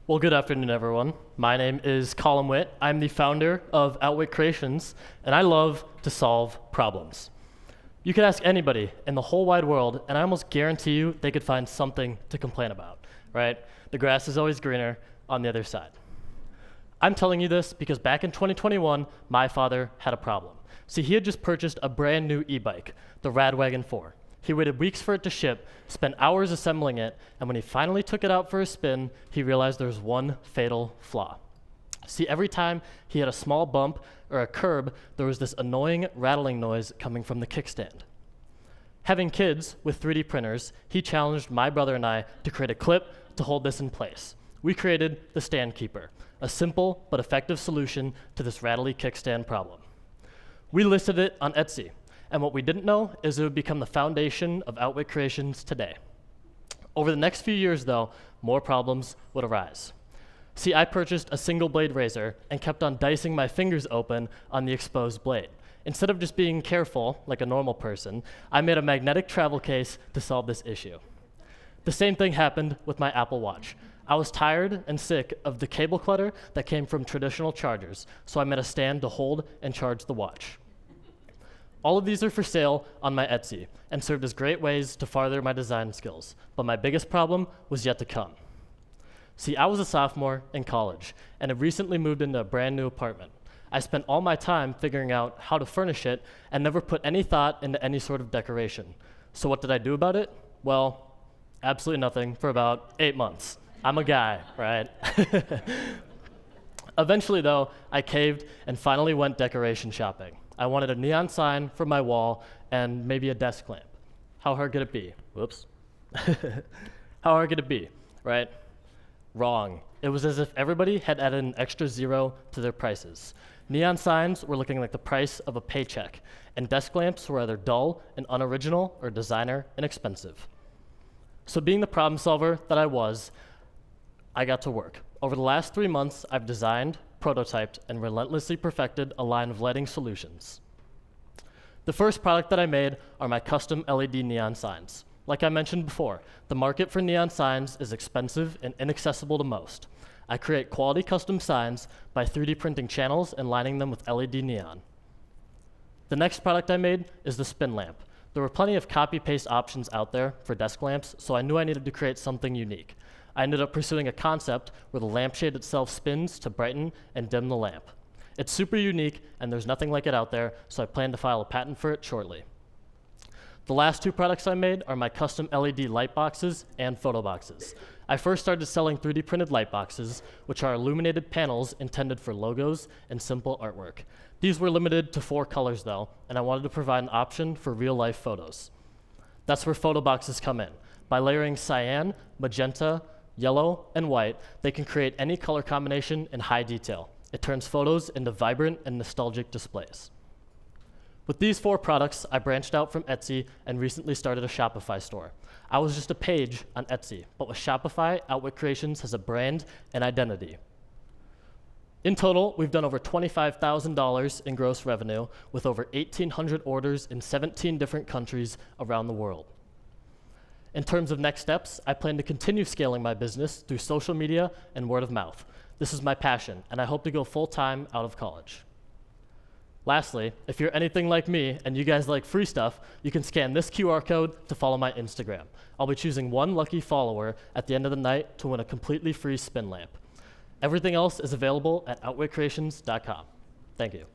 Well, good afternoon, everyone. My name is Colin Witt. I'm the founder of Outwitt Creations, and I love to solve problems. You could ask anybody in the whole wide world, and I almost guarantee you they could find something to complain about, right? The grass is always greener on the other side. I'm telling you this because back in 2021, my father had a problem. See, he had just purchased a brand new e-bike, the Radwagon 4. He waited weeks for it to ship, spent hours assembling it, and when he finally took it out for a spin, he realized there was one fatal flaw. See, every time he had a small bump or a curb, there was this annoying rattling noise coming from the kickstand. Having kids with 3D printers, he challenged my brother and I to create a clip to hold this in place. We created the Stand Keeper, a simple but effective solution to this rattly kickstand problem. We listed it on Etsy. And what we didn't know is it would become the foundation of Outwitt Creations today. Over the next few years, though, more problems would arise. See, I purchased a single blade razor and kept on dicing my fingers open on the exposed blade. Instead of just being careful, like a normal person, I made a magnetic travel case to solve this issue. The same thing happened with my Apple Watch. I was tired and sick of the cable clutter that came from traditional chargers, so I made a stand to hold and charge the watch. All of these are for sale on my Etsy and served as great ways to further my design skills, but my biggest problem was yet to come. See, I was a sophomore in college and had recently moved into a brand new apartment. I spent all my time figuring out how to furnish it and never put any thought into any sort of decoration. So what did I do about it? Well, absolutely nothing for about 8 months. I'm a guy, right? Eventually, though, I caved and finally went decoration shopping. I wanted a neon sign for my wall and maybe a desk lamp. How hard could it be? Whoops. How hard could it be, right? Wrong. It was as if everybody had added an extra zero to their prices. Neon signs were looking like the price of a paycheck, and desk lamps were either dull and unoriginal or designer and expensive. So being the problem solver that I was, I got to work. Over the last 3 months, I've designed, prototyped, and relentlessly perfected a line of lighting solutions. The first product that I made are my custom LED neon signs. Like I mentioned before, the market for neon signs is expensive and inaccessible to most. I create quality custom signs by 3D printing channels and lining them with LED neon. The next product I made is the spin lamp. There were plenty of copy-paste options out there for desk lamps, so I knew I needed to create something unique. I ended up pursuing a concept where the lampshade itself spins to brighten and dim the lamp. It's super unique, and there's nothing like it out there, so I plan to file a patent for it shortly. The last two products I made are my custom LED light boxes and photo boxes. I first started selling 3D printed light boxes, which are illuminated panels intended for logos and simple artwork. These were limited to 4 colors, though, and I wanted to provide an option for real-life photos. That's where photo boxes come in. By layering cyan, magenta, yellow, and white, they can create any color combination in high detail. It turns photos into vibrant and nostalgic displays. With these 4 products, I branched out from Etsy and recently started a Shopify store. I was just a page on Etsy, but with Shopify, Outwitt Creations has a brand and identity. In total, we've done over $25,000 in gross revenue with over 1,800 orders in 17 different countries around the world. In terms of next steps, I plan to continue scaling my business through social media and word of mouth. This is my passion, and I hope to go full-time out of college. Lastly, if you're anything like me and you guys like free stuff, you can scan this QR code to follow my Instagram. I'll be choosing one lucky follower at the end of the night to win a completely free spin lamp. Everything else is available at outwitcreations.com. Thank you.